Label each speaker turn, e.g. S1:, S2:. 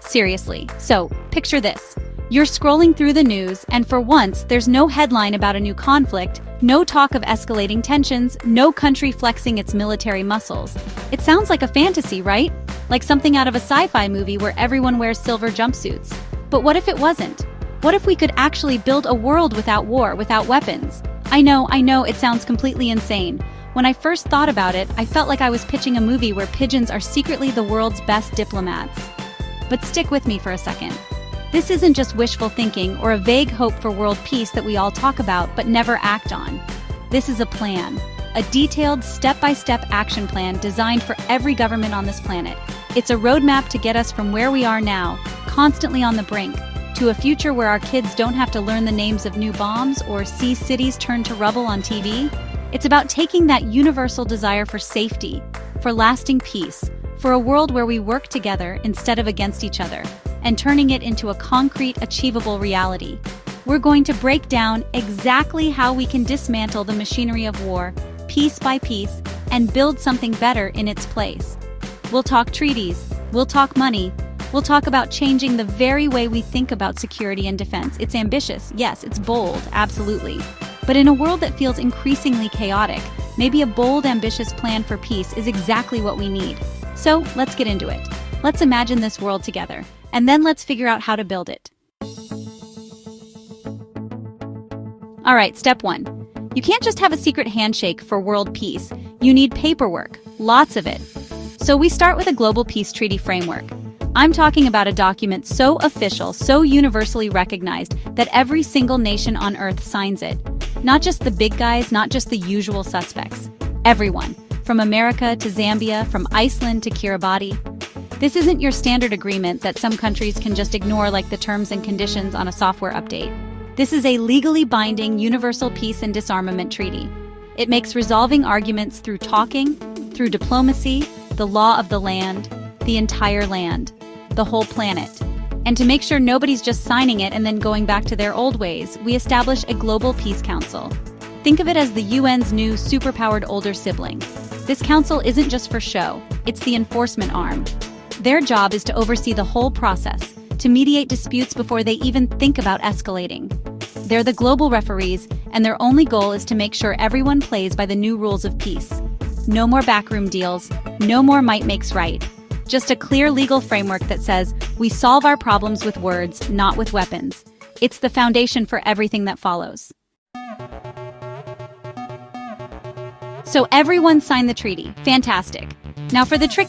S1: Seriously. So, picture this. You're scrolling through the news, and for once, there's no headline about a new conflict, no talk of escalating tensions, no country flexing its military muscles. It sounds like a fantasy, right? Like something out of a sci-fi movie where everyone wears silver jumpsuits. But what if it wasn't? What if we could actually build a world without war, without weapons? I know, it sounds completely insane. When I first thought about it, I felt like I was pitching a movie where pigeons are secretly the world's best diplomats. But stick with me for a second. This isn't just wishful thinking or a vague hope for world peace that we all talk about but never act on. This is a plan, a detailed step-by-step action plan designed for every government on this planet. It's a roadmap to get us from where we are now, constantly on the brink, to a future where our kids don't have to learn the names of new bombs or see cities turn to rubble on TV. It's about taking that universal desire for safety, for lasting peace, for a world where we work together instead of against each other, and turning it into a concrete, achievable reality. We're going to break down exactly how we can dismantle the machinery of war, piece by piece, and build something better in its place. We'll talk treaties, we'll talk money, we'll talk about changing the very way we think about security and defense. It's ambitious, yes, it's bold, absolutely. But in a world that feels increasingly chaotic, maybe a bold, ambitious plan for peace is exactly what we need. So, let's get into it. Let's imagine this world together, and then let's figure out how to build it. All right, step 1. You can't just have a secret handshake for world peace. You need paperwork, lots of it. So we start with a global peace treaty framework. I'm talking about a document so official, so universally recognized that every single nation on Earth signs it. Not just the big guys, not just the usual suspects. Everyone, from America to Zambia, from Iceland to Kiribati. This isn't your standard agreement that some countries can just ignore like the terms and conditions on a software update. This is a legally binding universal peace and disarmament treaty. It makes resolving arguments through talking, through diplomacy, the law of the land, the entire land, the whole planet. And to make sure nobody's just signing it and then going back to their old ways, we establish a global peace council. Think of it as the UN's new superpowered older sibling. This council isn't just for show, it's the enforcement arm. Their job is to oversee the whole process, to mediate disputes before they even think about escalating. They're the global referees, and their only goal is to make sure everyone plays by the new rules of peace. No more backroom deals, no more might makes right. Just a clear legal framework that says we solve our problems with words, not with weapons. It's the foundation for everything that follows. So everyone signed the treaty. Fantastic. Now for the tricky